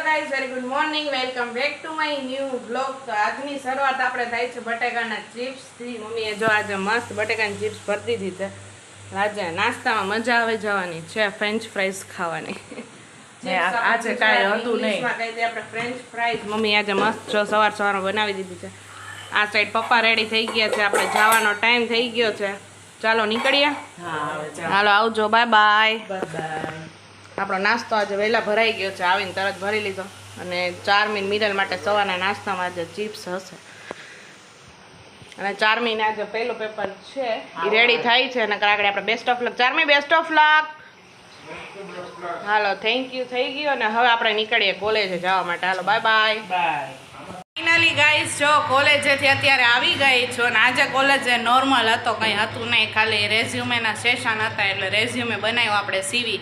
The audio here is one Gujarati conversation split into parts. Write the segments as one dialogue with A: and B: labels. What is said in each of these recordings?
A: Guys very good morning welcome back to my new blog. તો આજની શરૂઆત આપણે થાય છે બટેકાના ચિપ્સથી. મમ્મીએ જો આજે મસ્ત બટેકાની ચિપ્સ ભરી દીધી છે. આજે નાસ્તામાં મજા આવે જવાની છે ફ્રેન્ચ ફ્રાઈઝ ખાવાની. આજે કાંઈ હતું નહીં કહી દે આપણે ફ્રેન્ચ ફ્રાઈઝ. મમ્મી આજે મસ્ત જો સવારમાં બનાવી દીધી છે. આ સાઈડ પપ્પા રેડી થઈ ગયા છે. આપણે જવાનો ટાઈમ થઈ ગયો છે. ચાલો નીકળીએ. હાલો આવજો. Bye bye. આપણો નાસ્તો આજે વહેલા ભરાઈ ગયો છે. આવીને તરત ભરી લીધો. અને ચારમીન મિરલ માટે સવારના નાસ્તામાં આજે ચિપ્સ હશે. અને ચારમીન આજે પહેલું પેપર છે એ રેડી થાય છે. અને આગળ આપણે બેસ્ટ ઓફ લક. ચારમી બેસ્ટ ઓફ લક. હાલો થેન્ક યુ થઈ ગયું. અને હવે આપણે નીકળીએ કોલેજે જવા માટે. હાલો બાય બાય. ફાઇનલી ગાઈઝ જો કોલેજેથી અત્યારે આવી ગઈ છું. અને આજે કોલેજે નોર્મલ હતો, કંઈ હતું નહીં, ખાલી રેઝ્યુમેના સેશન હતા. એટલે રેઝ્યુમે બનાવ્યો આપણે સીવી,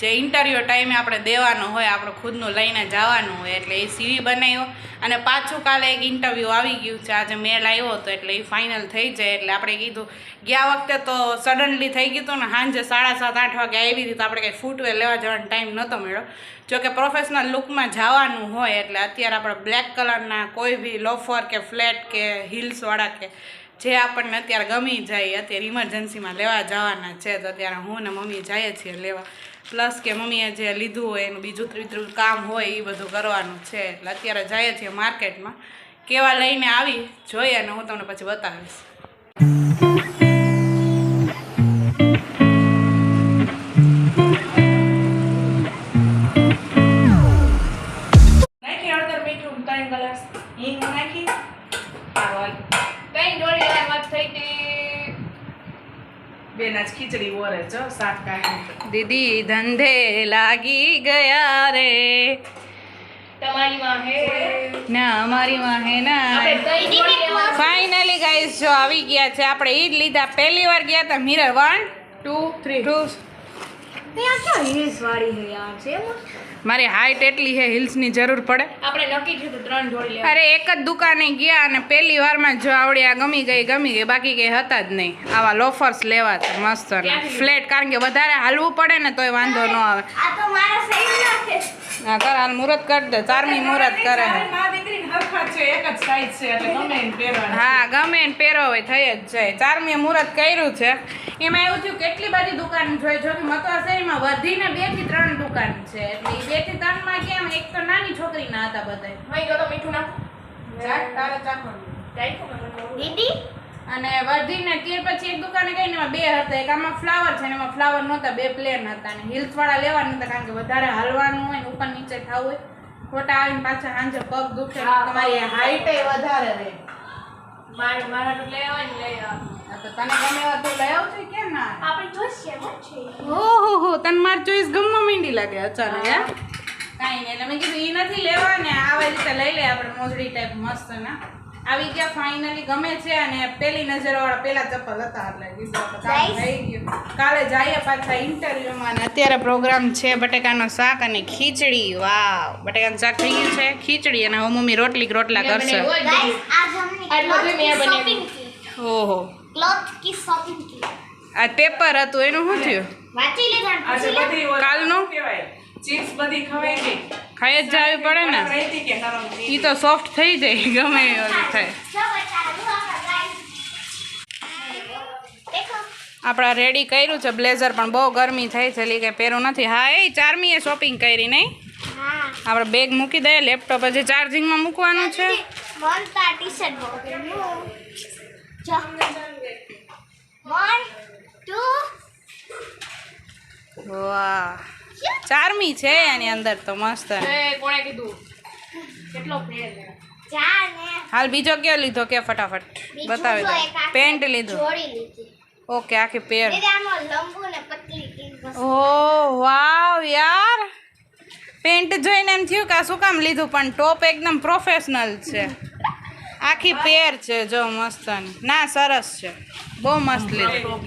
A: જે ઇન્ટરવ્યૂ ટાઈમે આપણે દેવાનું હોય, આપણે ખુદનું લઈને જવાનું હોય, એટલે એ સીવી બનાવ્યો. અને પાછું કાલે એક ઇન્ટરવ્યૂ આવી ગયું છે. આજે મેલ આવ્યો હતો એટલે એ ફાઇનલ થઈ જાય. એટલે આપણે કીધું ગયા વખતે તો સડનલી થઈ ગયું હતું ને, સાંજે 7:30-8 વાગે આવી હતી. તો આપણે કંઈ ફૂટવેર લેવા જવાનો ટાઈમ નહોતો મળ્યો. જોકે પ્રોફેશનલ લુકમાં જવાનું હોય એટલે અત્યારે આપણે બ્લેક કલરના કોઈ બી લોફર કે ફ્લેટ કે હિલ્સવાળા કે જે આપણને અત્યારે ગમી જાય, અત્યારે ઇમરજન્સીમાં લેવા જવાના છે. તો અત્યારે હું ને મમ્મી જઈએ છીએ લેવા. પ્લસ કે મમ્મીએ જે લીધું હોય એનું બીજું ત્રીજું કામ હોય એ બધું કરવાનું છે. એટલે અત્યારે જઈએ છીએ માર્કેટમાં. કેવા લઈને આવી જોઈએ અને હું તમને પછી બતાવીશ. નાખી હળદર મીઠું 3 ગ્લાસ હિંગ નાખી. કઈ જોડી વાત થઈ હતી બેન. આજ ખીચડી ઓરે જો શાક કાઢી. દીદી ધંધે લાગી ગયા રે. તમારી વાહે ના અમારી વાહે ના. ફાઇનલી ગાઈસ જો આવી ગયા છે. આપણે ઈ જ લીધા. પહેલી વાર ગયા હતા મિરર. 1 2 3 મારી હાઈટ એટલી છે, હિલ્સની જરૂર પડે. આપણે નક્કી થયું 3 જોડી લેવા. અરે એક જ દુકાને ગયા અને પહેલી વારમાં જો આવડ્યા ગમી ગઈ. બાકી કઈ હતા જ નહીં. આવા લોફર્સ લેવા છે મસ્ત ફ્લેટ, કારણ કે વધારે હાલવું પડે ને તોય વાંધો ન આવે. હા કર હાલ મુહૂર્ત કરી દે. ચારમી મુહૂર્ત કરે. હા ગમે એને પહેરો હોય થઈ જ જાય. ચારમી મુહૂર્ત કર્યું છે. એમાં એવું થયું કેટલી બધી દુકાન જોઈ. જો કે મતવા શહેરમાં વધીને 2 થી 3 દુકાન છે. એટલે 2 થી 3 માં કેમ એક તો નાની છોકરીના હતા બધા. હોય ગયો તો મીઠું ના તારે ચાખો દીદી. અને વધીને ત્યાર પછી એક દુકાને ગઈ ને એમાં 2 હતા. એક આમાં ફ્લાવર છે ને એમાં ફ્લાવર નહોતા, 2 પ્લેન હતા. અને હિલ્સ વાળા લેવા નતા, કારણ કે વધારે હાલવાનું હોય ને ઉપર નીચે થવું હોય. ખોટા આવીને પાછા સાંજે પગ દુખે. તમારી હાઈટ વધારે રહે. મારા તો લેવા ને લઈ આવ. તો તને ગમે એવા તો લઈ આવજો કેમ ના. આપણે જોઈશે ઓહો તને માર ચોઈસ ગમવા માંડી લાગે અચાનક. હે કાઈ નહીં. એટલે મેં કીધું ઈ નથી લેવા ને આવી રીતે લઈ લે આપણે મોજડી ટાઈપ મસ્ત ના. આવી ગયા ફાઇનલી ગમે છે. અને પેલી નજરવાળા પેલા ચપ્પલ હતા એટલે કીધું કામ થઈ ગયું. કાલે જઈએ પાછા ઇન્ટરવ્યુમાં. અને અત્યારે પ્રોગ્રામ છે બટેકાનો શાક અને ખીચડી. વાવ બટેકાનું શાક થઈ ગયું છે, ખીચડી અને હવે મમ્મી રોટલા કરશે. ઓહો આ પેપર હતું એનું શું થયું? કાલનું ચિપ્સ બધી ખવાઈ ગઈ. ખાઈ જ જાવી પડે ને. ઈ તો સોફ્ટ થઈ જાય ગમે એવું થાય. આપણા રેડી કર્યું છે બ્લેઝર, પણ બહુ ગરમી થઈ છે એટલે કંઈ પહેરું નથી. હા એ ચારમીએ શોપિંગ કરી નહીં. આપણે બેગ મૂકી દઈએ. લેપટોપ હજી ચાર્જિંગમાં મૂકવાનું છે. વાહ ચારમી છે એની અંદર તો મસ્ત. કોણે કીધું કેટલો ફેર. હાલ બીજો કયો લીધો કે ફટાફટ બતાવી દો. પેન્ટ લીધું. ઓકે આખી પેર. ઓહ વાવ યાર. પેન્ટ જોઈને એમ થયું કે આ શું કામ લીધું, પણ ટોપ એકદમ પ્રોફેશનલ છે. આખી પેર છે જો મસ્ત. ના સરસ છે, બહુ મસ્ત લીધું.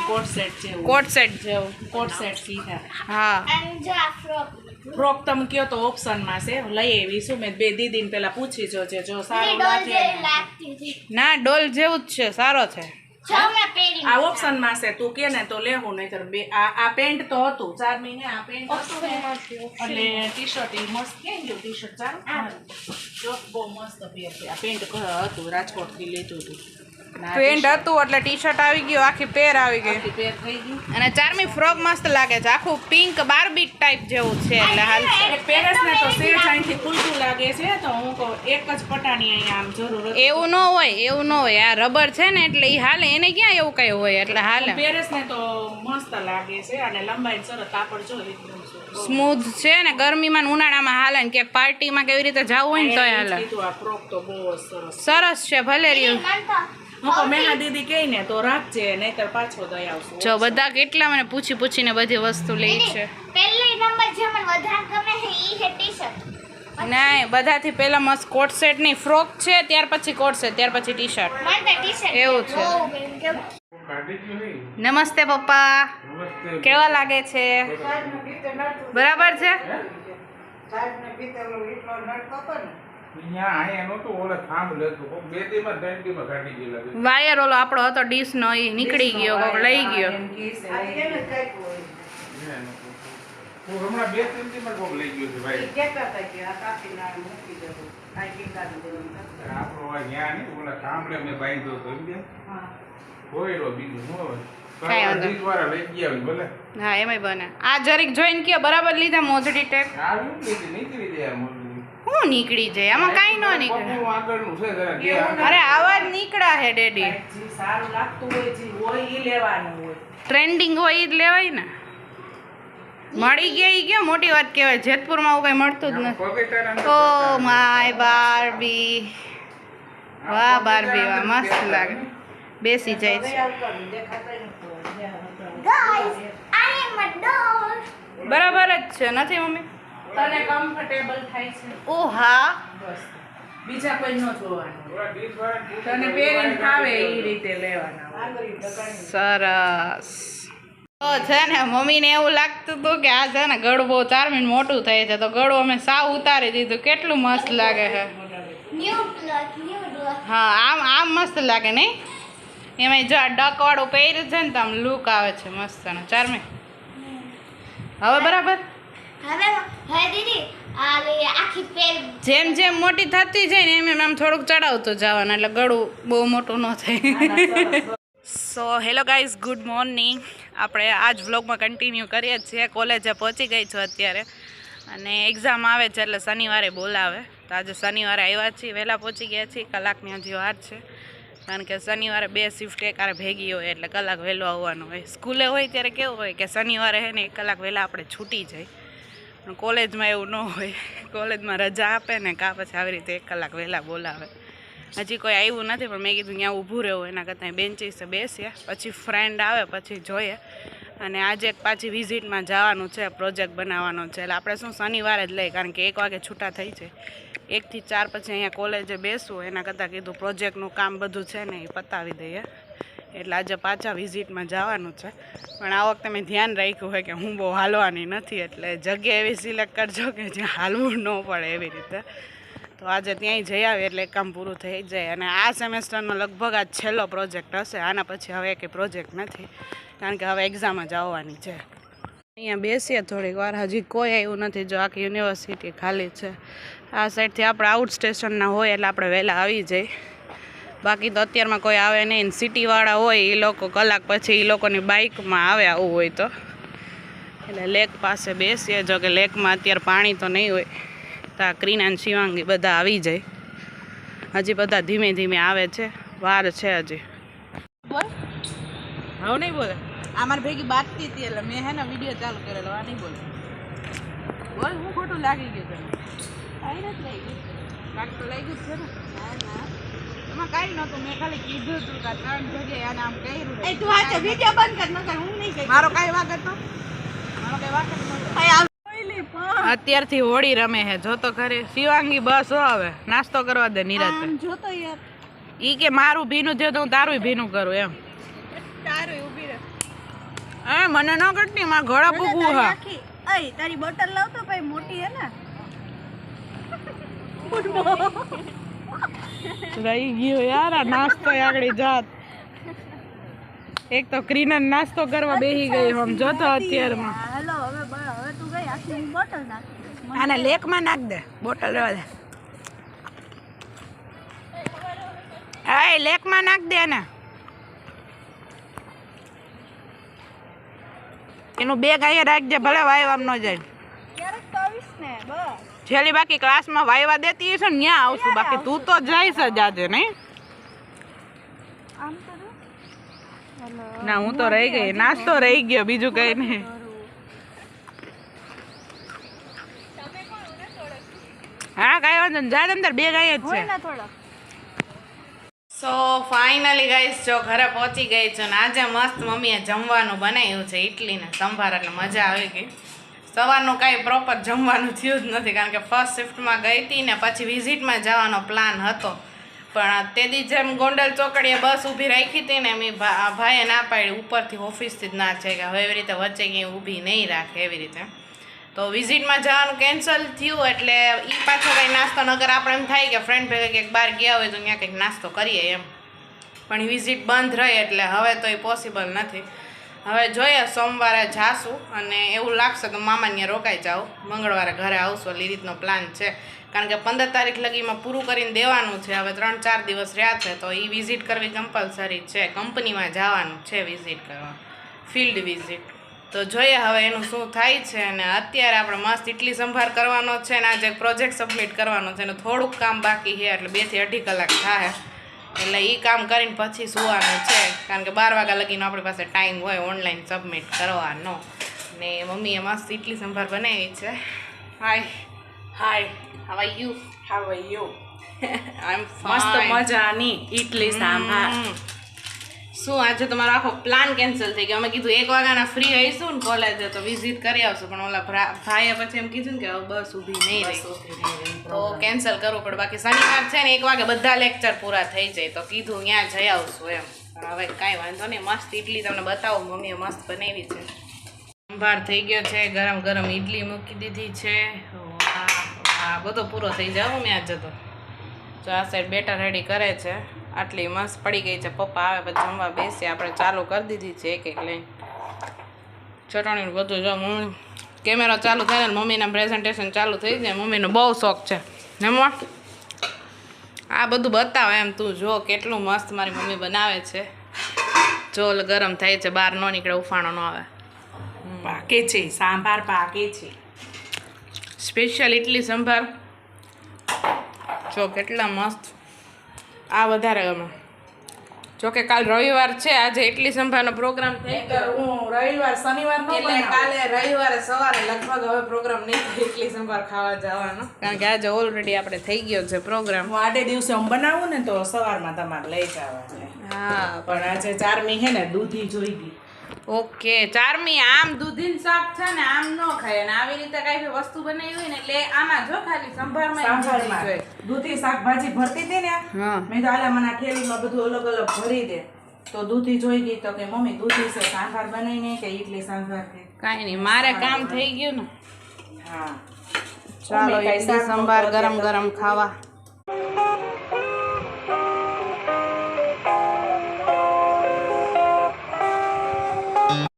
A: કોટ સેટ જેવું. હા ફ્રોક તમે કયો તો ઓપ્શનમાં છે, લઈ આવીશું. મેં 2 દીદીને પેલા પૂછી જોજે જો સારું લાગે. ના ડોલ જેવું જ છે, સારો છે. આ ઓપ્શન માં છે, તું કે ને તો લેવું, નહીતર બે આ પેન્ટ તો હતું 4 મહિને, આ પેન્ટ હતું ને એટલે ટી-શર્ટ એ મસ્ત કેમ ગયું ટી-શર્ટ સારું જો બહુ મસ્ત પેર છે. આ પેન્ટ હતું રાજકોટ થી લીધું હતું, પેન્ટ હતું એટલે ટી-શર્ટ આવી ગયું, આખી પેર આવી ગઈ, પેર થઈ ગઈ. અને ચારમી ફ્રોક મસ્ત લાગે છે, આખું પિંક બાર્બી ટાઈપ જેવું છે એટલે હાલ પેરેસ ને તો શેર સાઈનથી ખુલતું લાગે છે, તો હું કહું એક જ પટાણી અહીંયા આમ જરૂર એવું ન હોય, એવું ન હોય, આ રબર છે ને એટલે ઈ હાલે, એને ક્યાં એવું કઈ હોય એટલે હાલે. પેરેસ ને તો મસ્ત લાગે છે અને લંબાઈ સરસ, કાપડ જો એકદમ સ્મૂથ છે ને ગરમીમાં ઉનાળામાં હાલે ને કે પાર્ટીમાં કેવી રીતે જવું હોય ને તોય હાલે. આ ફ્રોક તો બહુ સરસ છે, ભલે રહ્યું. મેહા દીદી કહે ને તો રાખજે, નહીતર પાછો દઈ આવશું. જો બધા કેટલા મને પૂછી પૂછીને બધી વસ્તુ લે છે.
B: પહેલી નંબર જે મને વધારે ગમે છે ઈ છે ટી-શર્ટ.
A: નહીં, બધાથી પહેલા મસ્ત કોટ સેટ ની ફ્રોક છે, ત્યાર પછી કોટ સેટ, ત્યાર પછી ટી-શર્ટ,
B: મને ટી-શર્ટ
A: એવું છે. નમસ્તે પપ્પા, કેવા લાગે છે? બરાબર છે. વાયર ઓલો આપણો હતો ડીશ નો, એ નીકળી ગયો, કોક લઈ ગયો. હા એમાં બને. આ જરીક જોઈને કયો બરાબર લીધા મોજડી ટેપ? હું નીકળી જાય આમાં, કાઈ ન નીકળે. અરે આવાજ નીકળા હે ડેડી. સારું લાગતું હોય ઈ લેવાનું હોય, ટ્રેન્ડિંગ હોય ઈ જ લેવાય ને. મળી ગયા ઈ ક્યાં મોટી વાત કહેવાય, જેતપુરમાં આવું કઈ મળતું જ નથી. ઓ માય બાર્બી, વાહ બાર્બી વાહ, મસ્ત લાગે, બેસી જાય છે.
B: ગાઈસ આઈ એમ અ ડોલ.
A: બરાબર જ છે, નથી મમ્મી? તને કમ્ફર્ટેબલ થાય છે? ઓ હા, બસ બીજા કોઈ ન જોવાનું, તને પહેરીને ફાવે એ રીતે લેવાના. સરસ. તો છે ને મમ્મીને એવું લાગતું હતું કે આ છે ને ગળું બહુ 4 મિનિટ મોટું થાય છે, તો ગળું અમે સાવ ઉતારી દીધું. કેટલું મસ્ત લાગે છે. હા આમ મસ્ત લાગે નહીં? એમાં જો આ ડક વાળું પહેર્યું છે ને તો આમ લુક આવે છે મસ્ત. 4 મિનિટ હવે બરાબર.
B: હવે દીદી આ આખી પેર
A: જેમ જેમ મોટી થતી જાય ને એમ આમ થોડુંક ચડાવતું જવાનું, એટલે ગળું બહુ મોટું ન થાય. So hello guys, good morning. આપણે આજ વ્લોગમાં કન્ટિન્યુ કરીએ છીએ. કોલેજે પહોંચી ગઈ છું અત્યારે, અને એક્ઝામ આવે છે એટલે શનિવારે બોલાવે, તો આજે શનિવારે આવ્યા છીએ, વહેલા પહોંચી ગયા છીએ. કલાકની હજી વાર છે, કારણ કે શનિવારે 2 શિફ્ટ એકારે ભેગી હોય એટલે કલાક વહેલો આવવાનું હોય. સ્કૂલે હોય ત્યારે કેવું હોય કે શનિવારે હે ને 1 કલાક વહેલા આપણે છૂટી જાય, પણ કોલેજમાં એવું ન હોય. કોલેજમાં રજા આપે ને કાં પછી આવી રીતે 1 કલાક વહેલા બોલાવે. હજી કોઈ આવ્યું નથી, પણ મેં કીધું ત્યાં ઊભું રહેવું, એના કરતાં બેન્ચીસે બેસીએ, પછી ફ્રેન્ડ આવે પછી જોઈએ. અને આજે એક પાછી વિઝિટમાં જવાનું છે, પ્રોજેક્ટ બનાવવાનો છે, એટલે આપણે શું શનિવારે જ લઈએ, કારણ કે 1 વાગે છૂટા થઈ જાય. 1 થી 4 પછી અહીંયા કોલેજે બેસવું, એના કરતાં કીધું પ્રોજેક્ટનું કામ બધું છે ને એ પતાવી દઈએ, એટલે આજે પાછા વિઝિટમાં જવાનું છે. પણ આ વખતે મેં ધ્યાન રાખ્યું હોય કે હું બહુ હાલવાની નથી, એટલે જગ્યા એવી સિલેક્ટ કરજો કે જ્યાં હાલવું ન પડે એવી રીતે. તો આજે ત્યાંય જઈ આવે એટલે કામ પૂરું થઈ જાય. અને આ સેમેસ્ટરનો લગભગ આ છેલ્લો પ્રોજેક્ટ હશે, આના પછી હવે કંઈ પ્રોજેક્ટ નથી, કારણ કે હવે એક્ઝામ જ આવવાની છે. અહીંયા બેસીએ થોડીક વાર, હજી કોઈ આવ્યું નથી. જો આખી યુનિવર્સિટી ખાલી છે. આ સાઈડથી આપણે આઉટ સ્ટેશનના હોય એટલે આપણે વહેલા આવી જઈએ, બાકી તો અત્યારમાં કોઈ આવે નહીં. સિટીવાળા હોય એ લોકો કલાક પછી એ લોકોની બાઇકમાં આવે આવું હોય તો, એટલે લેક પાસે બેસીએ. જો કે લેકમાં અત્યારે પાણી તો નહીં હોય, તો આ ક્રીના શિવાંગી બધા આવી જાય. હજી બધા ધીમે ધીમે આવે છે, વાર છે હજી. બોલ હવે નહીં બોલે, અમારે ભેગી બાતતી હતી એટલે મેં હે ને વિડીયો ચાલુ કરેલો. આ નહીં બોલે, બોલ હું ખોટું લાગી ગયું તને? કાંઈ નથી લાગી ગયું, કાંઈક તો લાગ્યું જ છે ને. ના ના એમાં કાંઈ નહોતું, મેં ખાલી કીધું હતું કે 3 જગ્યાએ આને આમ કર્યું. એ તું આ વિડીયો બંધ કર, નકર હું નહીં કહી. મારો કાંઈ વાગત હતો, મારો કાંઈ વાગત નહોતો. અત્યારથી હોળી રમે છે, જોતો ઘરે શિવાંગી. બસ હવે નાસ્તો કરવા દે નિરાતે. જોતો યાર ઈ કે મારું ભીનું થયું તો હું તારું ભીનું કરું એમ. તારું ઊભી રહે. મને ન કરતી, મારા ઘોડા પૂગવું. હા અય તારી બોટલ લાવ તો ભાઈ, મોટી હે ને. રહી ગયો યાર આ નાસ્તો આગળ જાત. એક તો ક્રીનર નાસ્તો કરવા બેહી ગઈ આમ જોતો અત્યારમાં.
B: હેલો હવે તું ગઈ આખી હું બોટલ નાખી
A: આને લેકમાં નાખ દે, બોટલ રહેવા દે. હા લેકમાં નાખ દે ને. એનું બેગ અહીંયા રાખજે, ભલે વાયવા ન જાય.
B: ક્યારેક તો આવીશ ને બસ.
A: છેલ્લી બાકી ક્લાસમાં વાયવા દેતી હશે ને ત્યાં આવશું, બાકી તું તો જઈશ જ આજે નહીં.
B: આમ તો હેલો
A: ના હું તો રહી ગઈ, નાસ્તો રહી ગયો, બીજું કઈ નહીં. હા કઈ વાંધો નહીં, જા અંદર બેગ અહીંયા જ છે.
B: થોડો
A: સો ફાઇનલી ગાઈસ જો ઘરે પહોંચી ગઈ છું ને આજે મસ્ત મમ્મીએ જમવાનું બનાવ્યું છે, ઇડલી ને સંભાર, એટલે મજા આવી ગઈ. સવારનું કાંઈ પ્રોપર જમવાનું થયું જ નથી, કારણ કે ફર્સ્ટ શિફ્ટમાં ગઈ હતી ને પછી વિઝિટમાં જવાનો પ્લાન હતો, પણ તે દી જેમ ગોંડલ ચોકડીએ બસ ઊભી રાખી હતી ને એમ ભાઈએ ના પાડી, ઉપરથી ઓફિસથી જ ના છે કે હવે એવી રીતે વચ્ચે ક્યાંય ઊભી નહીં રાખે એવી રીતે. તો વિઝિટમાં જવાનું કેન્સલ થયું, એટલે એ પાછો કંઈ નાસ્તો નગર આપણે એમ થાય કે ફ્રેન્ડ ભેગા ક્યાંક બહાર ગયા હોય તો ત્યાં કંઈક નાસ્તો કરીએ એમ, પણ વિઝિટ બંધ રહી એટલે હવે તો એ પોસિબલ નથી. હવે જોઈએ સોમવારે જાશું અને એવું લાગશે તો મામાને રોકાઈ જાઉં, મંગળવારે ઘરે આવશું, એટલે એ રીતનો પ્લાન છે. કારણ કે 15 તારીખ લગીમાં પૂરું કરીને દેવાનું છે, હવે 3-4 દિવસ રહ્યા છે, તો એ વિઝિટ કરવી કમ્પલસરી છે. કંપનીમાં જવાનું છે વિઝિટ કરવા, ફિલ્ડ વિઝિટ. તો જોઈએ હવે એનું શું થાય છે. અને અત્યારે આપણે મસ્ત ઇડલી સંભાર કરવાનો છે ને આજે પ્રોજેક્ટ સબમિટ કરવાનો છે, એનું થોડુંક કામ બાકી છે, એટલે 2 થી 2.5 કલાક થાય, એટલે એ કામ કરીને પછી સુવાનું છે, કારણ કે 12 વાગ્યા લગીનો આપણી પાસે ટાઈમ હોય ઓનલાઈન સબમિટ કરવાનો. ને મમ્મીએ મસ્ત ઇડલી સંભાર બનાવી છે. Hi
C: hi,
A: how are you?
C: How are you?
A: I am
C: મસ્ત મજાની ઇડલી સાંભાર.
A: શું આજે તમારો આખો પ્લાન કેન્સલ થઈ ગયો? અમે કીધું 1 વાગ્યાના ફ્રી આવીશું ને કોલેજે તો વિઝિટ કરી આવશું, પણ ઓલા ભાઈએ પછી એમ કીધું ને કે હવે બસ ઊભી નહીં રહી તો કેન્સલ કરવું પડે. બાકી શનિવાર છે ને 1 વાગે બધા લેક્ચર પૂરા થઈ જાય, તો કીધું ત્યાં જઈ આવશું એમ. પણ હવે કાંઈ વાંધો નહીં, મસ્ત ઇડલી તમને બતાવું, મમ્મીએ મસ્ત બનાવી છે. સંભાર થઈ ગયો છે, ગરમ ગરમ ઇડલી મૂકી દીધી છે. હા બધો પૂરો થઈ જાવ મેં આજે તો. જો આ સાઈડ બેટર રેડી કરે છે, આટલી મસ્ત પડી ગઈ છે. પપ્પા આવે પછી જમવા બેસીએ, આપણે ચાલુ કરી દીધી છે એક લઈને ચટણી બધું. જો મમ્મી કેમેરો ચાલુ થાય ને મમ્મીના પ્રેઝન્ટેશન ચાલુ થઈ જાય, મમ્મીનો બહુ શોખ છે નમવા આ બધું બતાવે એમ. તું જો કેટલું મસ્ત મારી મમ્મી બનાવે છે. જો ગરમ થાય છે, બહાર ન નીકળે, ઉફાણો ન આવે.
C: પાકે છે સાંભાર, પાકે છે.
A: સ્પેશિયલ ઇડલી સંભાર જો કેટલા મસ્ત. આ વધારે ગમે. જોકે કાલ રવિવાર છે, આજે ઇડલી સંભારનો પ્રોગ્રામ થઈ ગયો.
C: હું રવિવાર શનિવાર નો
A: એટલે કાલે રવિવારે સવારે લગભગ હવે પ્રોગ્રામ નહીં થાય ઇડલી સંભાર ખાવા જવાનો, કારણ કે આજે ઓલરેડી આપણે થઈ ગયો છે પ્રોગ્રામ.
C: હું આડે દિવસે હું બનાવું ને તો સવારમાં તમારે લઈ જવા છે.
A: હા
C: પણ આજે ચારમી હે ને દૂધી જોઈ ગઈ.
A: ઓકે ચારમી આમ દૂધીન શાક છે ને આમ ન ખાય, અને આવી રીતે કઈ વસ્તુ બનાવી હોય ને એટલે આમાં જો ખાલી સંભારમાં
C: સાંભારમાં દૂધી શાકભાજી ભરતી હતી ને,
A: હા
C: મેં તો આલા મને થેલીમાં બધું અલગ અલગ ભરી દે, તો દૂધી જોઈ ગઈ તો કે મમ્મી દૂધી છે સાંભાર બનાવીને કે ઇડલી સાંભાર કે.
A: કાંઈ નહીં, મારે કામ થઈ ગયું ને.
C: હા
A: ચાલો ઇડલી સંભાર ગરમ ગરમ ખાવા.